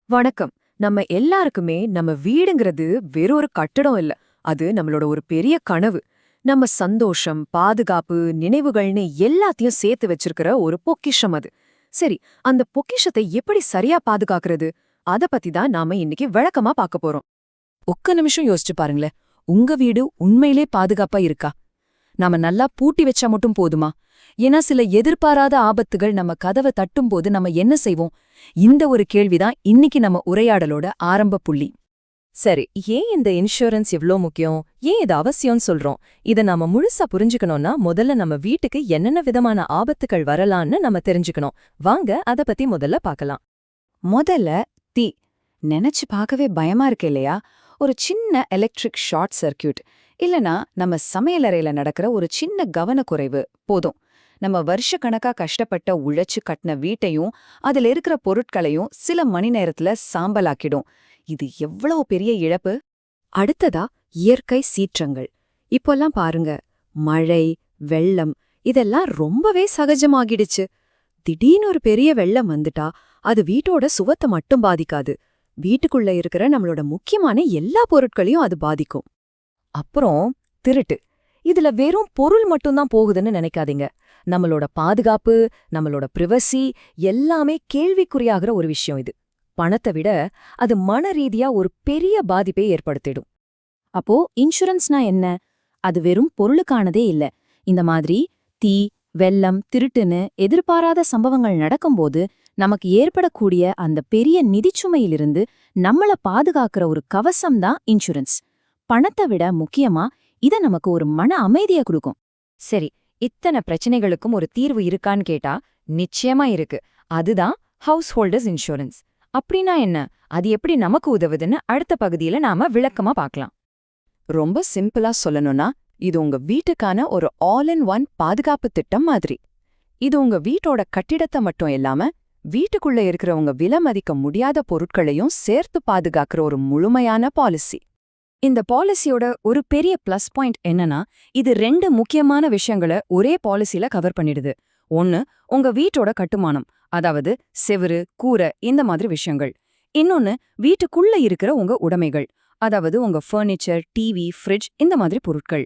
வணக்கம். நம்ம எல்லாருக்குமே நம்ம வீடுங்கிறது வெறும் ஒரு கட்டடம் இல்ல. அது நம்மளோட ஒரு பெரிய கனவு. நம்ம சந்தோஷம், பாதுகாப்பு, நினைவுகள்னு எல்லாத்தையும் சேர்த்து வச்சிருக்கிற ஒரு பொக்கிஷம் அது. சரி, அந்த பொக்கிஷத்தை எப்படி சரியா பாதுகாக்கிறது? அத பத்தி தான் நாம இன்னைக்கு விளக்கமா பார்க்க போறோம். ஒக்க நிமிஷம் யோசிச்சு பாருங்களேன். உங்க வீடு உண்மையிலே பாதுகாப்பா இருக்கா? நாம நல்லா பூட்டி வச்சா மட்டும் போதுமா? ஏன்னா சில எதிர்பாராத ஆபத்துகள் நம்ம கதவை தட்டும்போது நம்ம என்ன செய்வோம்? இந்த ஒரு கேள்விதான் இன்னைக்கு நம்ம உரையாடலோட ஆரம்ப புள்ளி. சரி, ஏன் இந்த இன்சூரன்ஸ் இவ்ளோ முக்கியம்? ஏன் இது அவசியம்னு சொல்றோம்? இத நாம முழுசா புரிஞ்சுக்கணும்னா முதல்ல நம்ம வீட்டுக்கு என்னென்ன விதமான ஆபத்துகள் வரலான்னு நம்ம தெரிஞ்சுக்கணும். வாங்க அத பத்தி முதல்ல பார்க்கலாம். முதல்ல தீ. நினைச்சு பார்க்கவே பயமா இருக்கு இல்லையா? ஒரு சின்ன எலக்ட்ரிக் ஷார்ட் சர்க்யூட் இல்லனா நம்ம சமையலறையில நடக்கிற ஒரு சின்ன கவனக்குறைவு போதும். நம்ம வருஷக்கணக்கா கஷ்டப்பட்ட உழைச்சு கட்டின வீட்டையும் அதுல இருக்கிற பொருட்களையும் சில மணி நேரத்துல சாம்பலாக்கிடும். இது எவ்வளவு பெரிய இழப்பு. அடுத்ததா இயற்கை சீற்றங்கள். இப்போல்லாம் பாருங்க, மழை, வெள்ளம் இதெல்லாம் ரொம்பவே சகஜமாகிடுச்சு. திடீர்னு ஒரு பெரிய வெள்ளம் வந்துட்டா அது வீட்டோட சுவத்தை மட்டும் பாதிக்காது, வீட்டுக்குள்ள இருக்கிற நம்மளோட முக்கியமான எல்லா பொருட்களையும் அது பாதிக்கும். அப்புறம் திருட்டு. இதுல வெறும் பொருள் மட்டும்தான் போகுதுன்னு நினைக்காதீங்க. நம்மளோட பாதுகாப்பு, நம்மளோட பிரிவசி எல்லாமே கேள்விக்குறியாகிற ஒரு விஷயம் இது. பணத்தை விட அது மன ரீதியா ஒரு பெரிய பாதிப்பை ஏற்படுத்திடும். அப்போ இன்சூரன்ஸ்னா என்ன? அது வெறும் பொருளுக்கானதே இல்ல. இந்த மாதிரி தீ, வெள்ளம், திருட்டுன்னு எதிர்பாராத சம்பவங்கள் நடக்கும்போது நமக்கு ஏற்படக்கூடிய அந்த பெரிய நிதிச்சுமையிலிருந்து நம்மள பாதுகாக்கிற ஒரு கவசம்தான் இன்சூரன்ஸ். பணத்தை விட முக்கியமா இத நமக்கு ஒரு மன அமைதியை கொடுக்கும். சரி, இத்தனை பிரச்சனைகளுக்கும் ஒரு தீர்வு இருக்கான்னு கேட்டா நிச்சயமா இருக்கு. அதுதான் ஹவுஸ் ஹோல்டர்ஸ் இன்சூரன்ஸ். அப்படின்னா என்ன, அது எப்படி நமக்கு உதவுதுன்னு அடுத்த பகுதியில நாம விளக்கமா பார்க்கலாம். ரொம்ப சிம்பிளா சொல்லணும்னா, இது உங்க வீட்டுக்கான ஒரு ஆல் இன் ஒன் பாதுகாப்பு திட்டம் மாதிரி. இது உங்க வீட்டோட கட்டிடத்தை மட்டும் இல்லாம வீட்டுக்குள்ள இருக்கிற உங்க விலை மதிக்க முடியாத பொருட்களையும் சேர்த்து பாதுகாக்கிற ஒரு முழுமையான பாலிசி. இந்த பாலிசியோட ஒரு பெரிய பிளஸ் பாயிண்ட் என்னன்னா, இது ரெண்டு முக்கியமான விஷயங்களை ஒரே பாலிசில கவர் பண்ணிடுது. ஒன்னு, உங்க வீட்டோட கட்டுமானம், அதாவது செவுரு, கூரை இந்த மாதிரி விஷயங்கள். இன்னொன்னு, வீட்டுக்குள்ள இருக்கிற உங்க உடைமைகள், அதாவது உங்க ஃபர்னிச்சர், டிவி, ஃப்ரிட்ஜ் இந்த மாதிரி பொருட்கள்.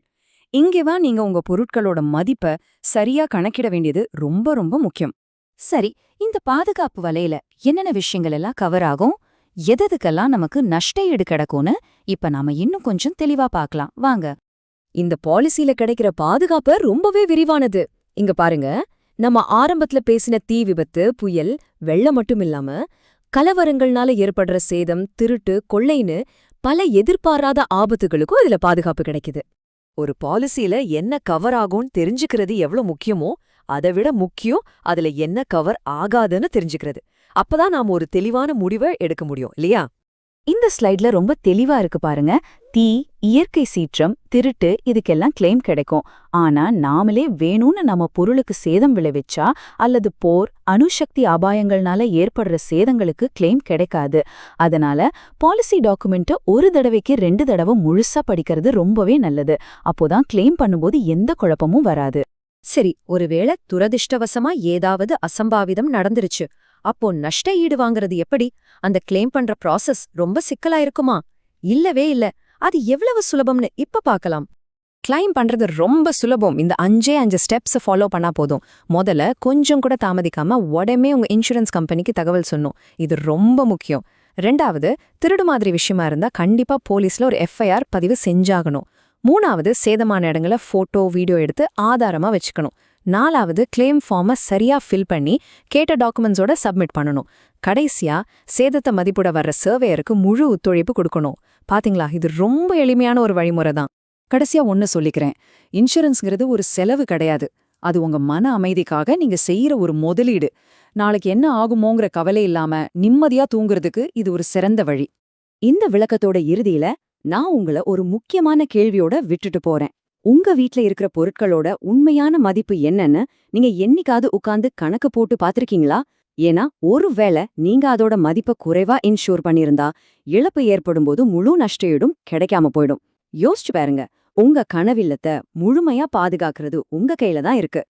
இங்கேதான் நீங்க உங்க பொருட்களோட மதிப்பை சரியா கணக்கிட வேண்டியது ரொம்ப ரொம்ப முக்கியம். சரி, இந்த பாதுகாப்பு வலையில என்னென்ன விஷயங்கள் எல்லாம் கவர் ஆகும், எதுக்கெல்லாம் நமக்கு நஷ்ட ஈடு கிடைக்கும்னு இப்ப நாம இன்னும் கொஞ்சம் தெளிவா பார்க்கலாம் வாங்க. இந்த பாலிசியில கிடைக்கிற பாதுகாப்பு ரொம்பவே விரிவானது. இங்க பாருங்க, நம்ம ஆரம்பத்துல பேசின தீ விபத்து, புயல், வெள்ளம் மட்டும் இல்லாம கலவரங்கள்னால ஏற்படுற சேதம், திருட்டு, கொள்ளைன்னு பல எதிர்பாராத ஆபத்துகளுக்கும் இதுல பாதுகாப்பு கிடைக்குது. ஒரு பாலிசியில என்ன கவர் ஆகும்னு தெரிஞ்சுக்கிறது எவ்வளவு முக்கியமோ அதை விட முக்கியம் அதுல என்ன கவர் ஆகாதுன்னு தெரிஞ்சுக்கிறது. அப்பதான் நாம ஒரு தெளிவான முடிவை எடுக்க முடியும் இல்லையா? இந்த ஸ்லைட்ல ரொம்ப தெளிவா இருக்கு பாருங்க. தீ, இயற்கை சீற்றம், திருட்டு இதுக்கெல்லாம் கிளைம் கிடைக்கும். ஆனா நாமளே வேணும்னு நம்ம பொருளுக்கு சேதம் விளைவிச்சா அல்லது போர், அணுசக்தி அபாயங்கள்னால ஏற்படுற சேதங்களுக்கு கிளைம் கிடைக்காது. அதனால பாலிசி டாக்குமெண்ட்டை ஒரு தடவைக்கு 2 தடவை முழுசா படிக்கிறது ரொம்பவே நல்லது. அப்போதான் கிளைம் பண்ணும்போது எந்த குழப்பமும் வராது. சரி, ஒருவேளை துரதிர்ஷ்டவசமா ஏதாவது அசம்பாவிதம் நடந்துருச்சு, அப்போ நஷ்ட ஈடு வாங்குறது எப்படி? அந்த கிளைம் பண்ற ப்ராசஸ் ரொம்ப சிக்கலா இருக்குமா? இல்லவே இல்ல. அது எவ்வளவு சுலபம்னு இப்ப பார்க்கலாம். கிளைம் பண்றது ரொம்ப சுலபம். இந்த 5 ஸ்டெப்ஸ் ஃபாலோ பண்ணா போதும். முதல்ல கொஞ்சம் கூட தாமதிக்காம உடனே உங்க இன்சூரன்ஸ் கம்பெனிக்கு தகவல் சொன்னோம். இது ரொம்ப முக்கியம். 2வது, திருடு மாதிரி விஷயமா இருந்தா கண்டிப்பா போலீஸ்ல ஒரு எஃப்ஐஆர் பதிவு செஞ்சாகணும். 3வது, சேதமான இடங்களை போட்டோ, வீடியோ எடுத்து ஆதாரமா வச்சுக்கணும். 4வது, கிளைம் ஃபார்மை சரியா ஃபில் பண்ணி கேட்ட டாக்குமெண்ட்ஸோட சப்மிட் பண்ணணும். கடைசியா, சேதத்தை மதிப்பிட வர்ற சர்வேயருக்கு முழு ஒத்துழைப்பு கொடுக்கணும். பாத்தீங்களா, இது ரொம்ப எளிமையான ஒரு வழிமுறை தான். கடைசியா ஒன்னு சொல்லிக்கிறேன், இன்சூரன்ஸ்ங்கிறது ஒரு செலவு கிடையாது. அது உங்க மன அமைதிக்காக நீங்க செய்யற ஒரு முதலீடு. நாளைக்கு என்ன ஆகுமோங்கிற கவலை இல்லாம நிம்மதியா தூங்குறதுக்கு இது ஒரு சிறந்த வழி. இந்த விளக்கத்தோட இறுதியில நான் உங்கள ஒரு முக்கியமான கேள்வியோட விட்டுட்டு போறேன். உங்க வீட்ல இருக்கிற பொருட்களோட உண்மையான மதிப்பு என்னன்னு நீங்க என்னைக்காவது உட்கார்ந்து கணக்கு போட்டு பாத்திருக்கீங்களா? ஏன்னா ஒருவேளை நீங்க அதோட மதிப்பை குறைவா இன்சூர் பண்ணியிருந்தா இழப்பு ஏற்படும் போது முழு நஷ்டஈடும் கிடைக்காம போயிடும். யோசிச்சு பாருங்க, உங்க கனவில்லத்தை முழுமையா பாதுகாக்கிறது உங்க கையில தான் இருக்கு.